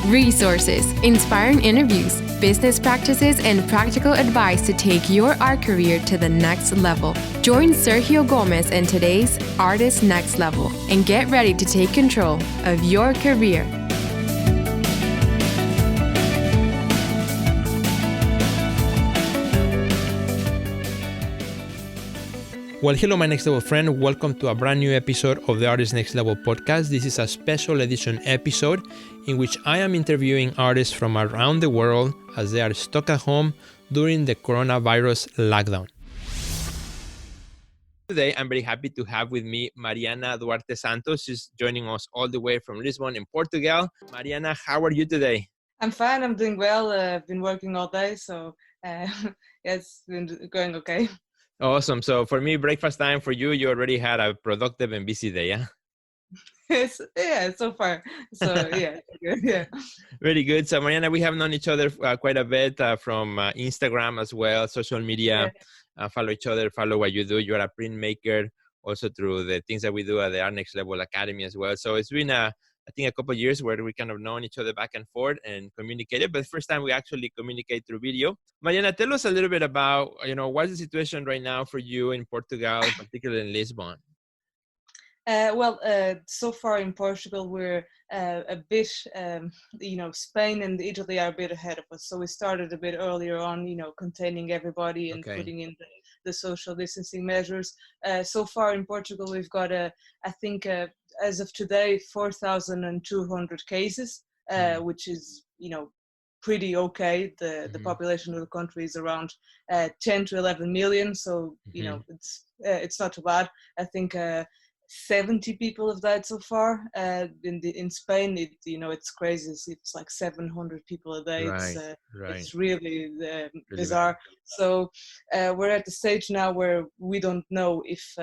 Resources, inspiring interviews, business practices, and practical advice to take your art career to the next level. Join Sergio Gomez in today's Artist Next Level and get ready to take control of your career. Well, hello, my next level friend. Welcome to a brand new episode of the Artist Next Level podcast. This is a special edition episode in which I am interviewing artists from around the world as they are stuck at home during the coronavirus lockdown. Today, I'm very happy to have with me Mariana Duarte Santos. She's joining us all the way from Lisbon in Portugal. Mariana, how are you today? I'm fine. I'm doing well. I've been working all day, so it's been going okay. Awesome. So for me, breakfast time. For you, you already had a productive and busy day, yeah? So far. So yeah. Very good. So Mariana, we have known each other quite a bit from Instagram as well, social media. Follow each other, follow what you do. You're a printmaker, also through the things that we do at the Art Next Level Academy as well. So it's been I think a couple of years where we kind of known each other back and forth and communicated, but the first time we actually communicate through video. Mariana, tell us a little bit about, what's the situation right now for you in Portugal, particularly in Lisbon? So far in Portugal, we're a bit, Spain and Italy are a bit ahead of us. So we started a bit earlier on, containing everybody and putting in the social distancing measures. So far in Portugal, we've got, as of today, 4,200 cases, which is, pretty okay. The population of the country is around 10 to 11 million. So, it's not too bad. I think 70 people have died so far. In Spain, it's crazy. It's like 700 people a day. Right. It's really bizarre. So we're at the stage now where we don't know if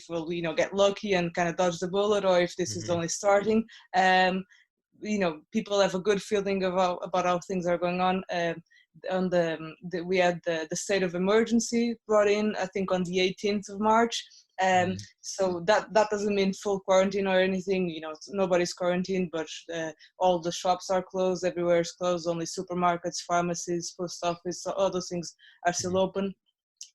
we'll get lucky and kind of dodge the bullet, or if this is only starting. People have a good feeling about how things are going on. We had the state of emergency brought in, I think, on the 18th of March. So that doesn't mean full quarantine or anything. Nobody's quarantined, but all the shops are closed. Everywhere is closed. Only supermarkets, pharmacies, post office, all those things are still open.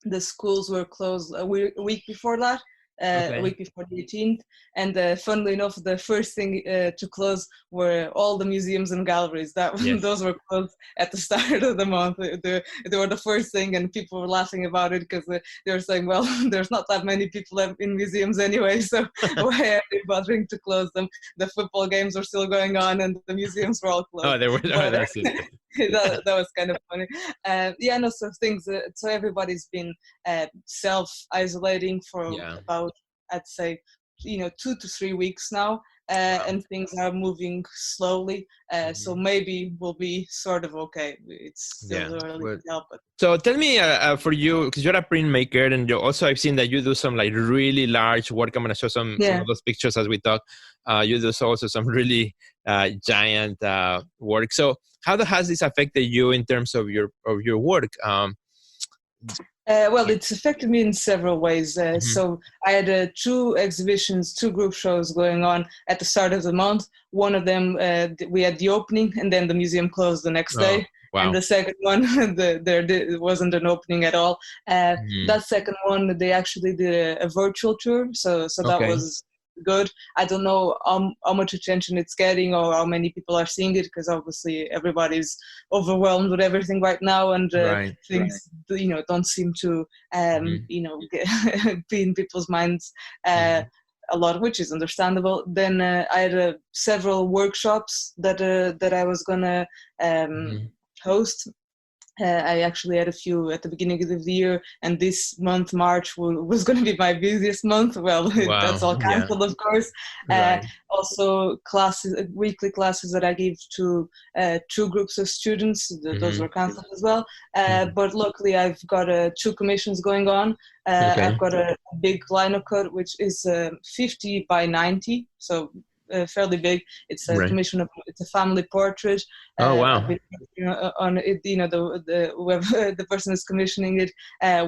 The schools were closed a week before that. A week before the 18th, and funnily enough, the first thing to close were all the museums and galleries. Those were closed at the start of the month. They were the first thing, and people were laughing about it because they were saying, "Well, there's not that many people in museums anyway, so why are they bothering to close them?" The football games were still going on, and the museums were all closed. Oh, they were. That's it. that was kind of funny. So everybody's been self-isolating for about, I'd say, 2 to 3 weeks now, and things are moving slowly. So maybe we'll be sort of okay. It's still early to tell, but. So tell me, for you, because you're a printmaker, and I've seen that you do some like really large work. I'm going to show some of those pictures as we talk. You do also some really giant work. So how has this affected you in terms of your work? It's affected me in several ways. So I had 2 exhibitions, 2 group shows going on at the start of the month. One of them, we had the opening, and then the museum closed the next day. Wow. And the second one, there wasn't an opening at all. That second one, they actually did a virtual tour. So that was good. I don't know how much attention it's getting or how many people are seeing it, because obviously everybody's overwhelmed with everything right now, and things don't seem to be in people's minds a lot, which is understandable. Then I had several workshops that I was gonna host. I actually had a few at the beginning of the year, and this month, March, was going to be my busiest month. Well, that's all cancelled, of course. Also, weekly classes that I give to 2 groups of students, those were cancelled as well. But luckily, I've got 2 commissions going on. I've got a big lino cut, which is 50 by 90, so fairly big. It's a commission of, it's a family portrait. Oh wow! On it, the person who's commissioning it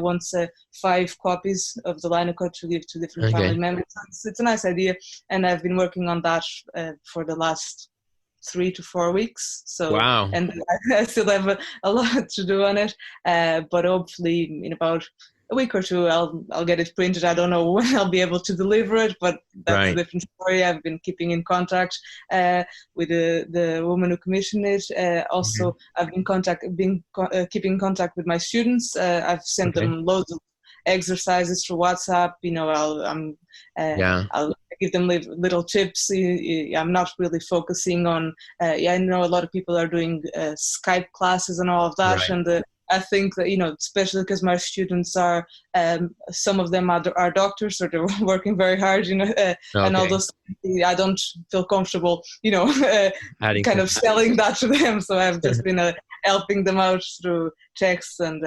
wants 5 copies of the lino cut to give to different family members. It's a nice idea, and I've been working on that for the last 3 to 4 weeks. So, wow. and I still have a lot to do on it. But hopefully in about a week or two, I'll get it printed. I don't know when I'll be able to deliver it, but that's a different story. I've been keeping in contact with the woman who commissioned it. Also, I've been keeping in contact with my students. I've sent them loads of exercises through WhatsApp. I'll give them little tips. I'm not really focusing on. I know a lot of people are doing Skype classes and all of that, and I think that, especially because my students are, some of them are doctors, so they're working very hard, and all those. I don't feel comfortable, kind of selling that to them. So I've just been helping them out through texts and,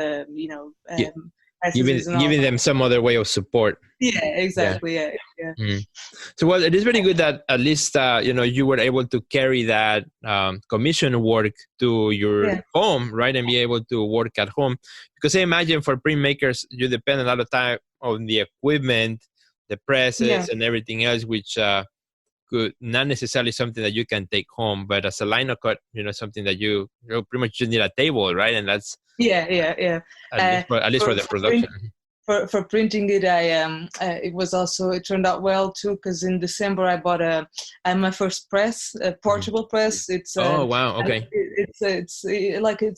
giving them some other way of support. Yeah, exactly. Yeah. So, well, it is very good that at least, you were able to carry that commission work to your home, right? And be able to work at home. Because I imagine for printmakers, you depend a lot of time on the equipment, the presses and everything else, which could not necessarily something that you can take home, but as a lino cut, something that you pretty much just need a table, right? And that's at least for the production. For printing it, it turned out well too, because in December I bought my first press, a portable press. It's wow, okay. It's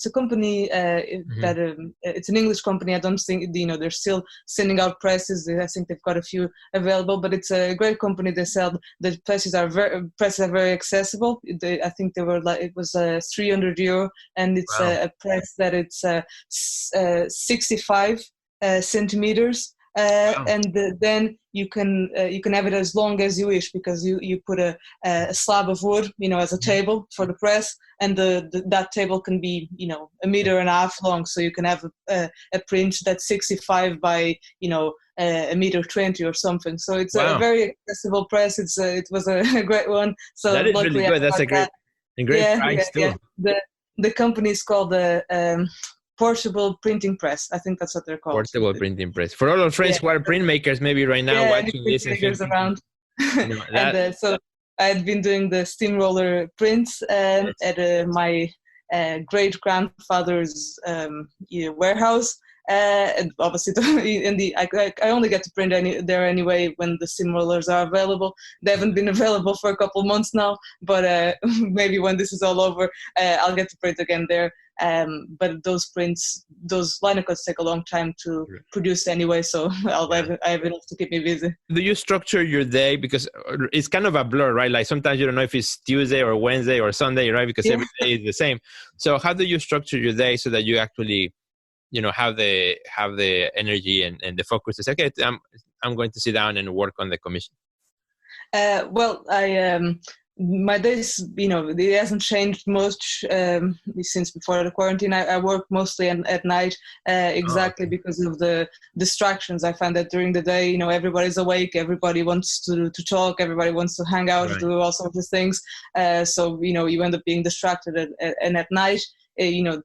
a company that it's an English company. I don't think they're still sending out presses. I think they've got a few available, but it's a great company. They sell the presses are very accessible. I think they were it was €300, and it's a press that it's 65 centimeters, and then you can have it as long as you wish, because you put a slab of wood, as a table for the press, and that table can be 1.5 meters long, so you can have a print that's 65 by 1.20 meters or something. So it's a very accessible press. It was a great one. So that is really good. That's a great price too. The company is called the Portable Printing Press. I think that's what they're called. Portable Printing Press. For all our friends who are printmakers, maybe right now watching this and thinking, around. And so I had been doing the steamroller prints at my great grandfather's warehouse. And obviously, I only get to print there anyway when the steamrollers are available. They haven't been available for a couple months now, but maybe when this is all over, I'll get to print again there. But those lino cuts take a long time to produce anyway, so I have enough to keep me busy. Do you structure your day? Because it's kind of a blur, right? Like sometimes you don't know if it's Tuesday or Wednesday or Sunday, right? Because every day is the same. So how do you structure your day so that you actually have the energy and the focus to say, okay, I'm going to sit down and work on the commission? Well, my days, it hasn't changed much since before the quarantine. I work mostly at night, because of the distractions. I find that during the day, everybody's awake, everybody wants to talk, everybody wants to hang out, do all sorts of things. So, you end up being distracted, and at night,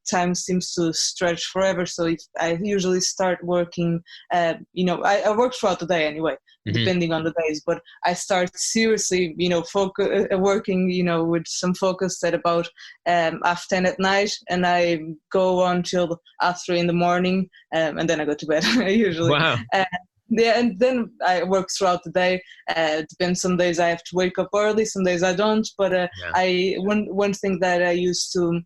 time seems to stretch forever. So if I usually start working, I work throughout the day anyway, depending on the days, but I start seriously, working, with some focus at about 10 at night, and I go on till 3 in the morning, and then I go to bed usually. Wow. And then I work throughout the day. Depends. Some days I have to wake up early, some days I don't. But one thing that I used to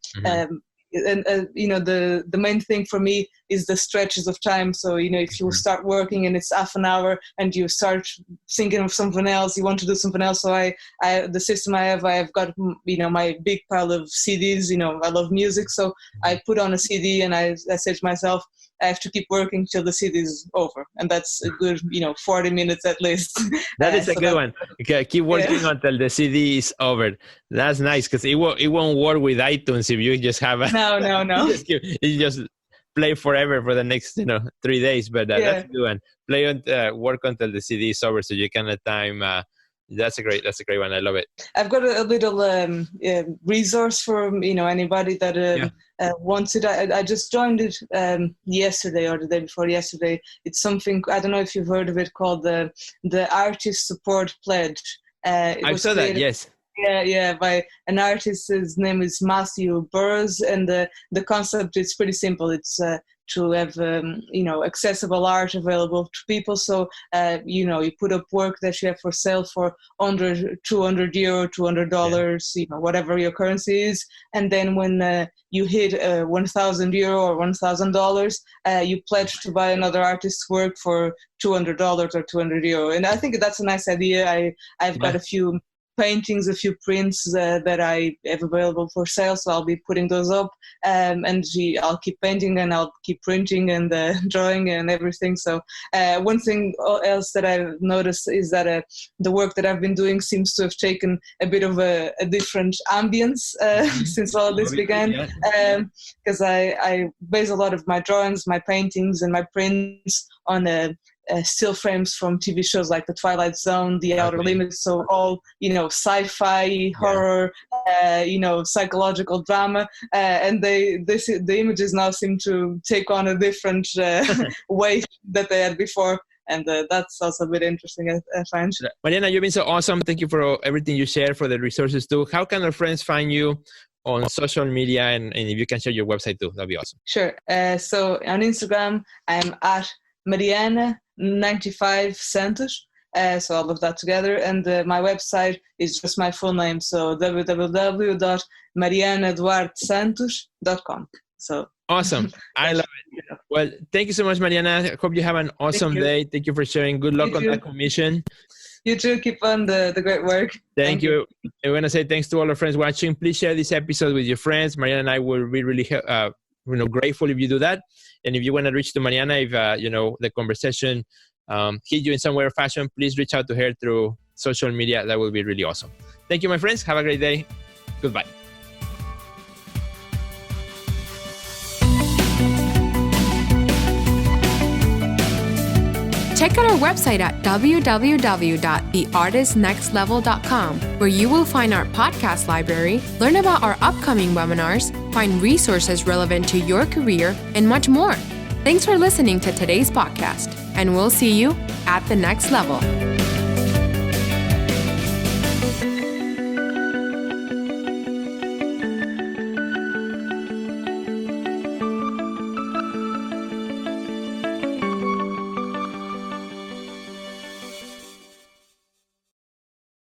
the main thing for me is the stretches of time. So if you start working and it's half an hour and you start thinking of something else, you want to do something else. So the system I've got my big pile of CDs. I love music, so I put on a CD and I say to myself, I have to keep working till the CD is over, and that's a good 40 minutes at least. That is a good one. Okay, keep working until the CD is over. That's nice, because it won't work with iTunes if you just have no. You just play forever for the next 3 days. But that's a good one. Play on work until the CD is over, so you can at time. That's a great one. I love it. I've got a little resource for anybody that wants it. I just joined it yesterday or the day before yesterday. It's something, I don't know if you've heard of it, called the Artist Support Pledge. I saw that. Yes. by an artist. His name is Matthew Burrows, and the concept is pretty simple. It's to have accessible art available to people. So you put up work that you have for sale for under €200, $200, whatever your currency is, and then when you hit €1,000 or $1,000, you pledge to buy another artist's work for $200 or €200. And I think that's a nice idea. I've got a few paintings, a few prints that I have available for sale, so I'll be putting those up, and I'll keep painting and I'll keep printing and drawing and everything. So one thing else that I've noticed is that the work that I've been doing seems to have taken a bit of a different ambience since all this began, because I base a lot of my drawings, my paintings and my prints on still frames from TV shows like The Twilight Zone, The Outer Limits, so all sci-fi, horror, psychological drama, and the images now seem to take on a different weight that they had before, and that's also a bit interesting, I find. Mariana, you've been so awesome. Thank you for everything you share, for the resources too. How can our friends find you on social media, and if you can share your website too, that'd be awesome. Sure. So on Instagram, I'm at Mariana 95 Santos, so all of that together, and my website is just my full name, so www.marianaduartesantos.com. So awesome. I love it. Well, thank you so much, Mariana. I hope you have an awesome day. Thank you for sharing. Good luck on that commission. You too. Keep on the great work. Thank you. I want to say thanks to all our friends watching. Please share this episode with your friends. Mariana and I will be really grateful if you do that. And if you want to reach to Mariana, if the conversation hit you in some way or fashion, please reach out to her through social media. That will be really awesome. Thank you, my friends. Have a great day. Goodbye. Check out our website at www.theartistnextlevel.com, where you will find our podcast library, learn about our upcoming webinars, find resources relevant to your career, and much more. Thanks for listening to today's podcast, and we'll see you at the next level.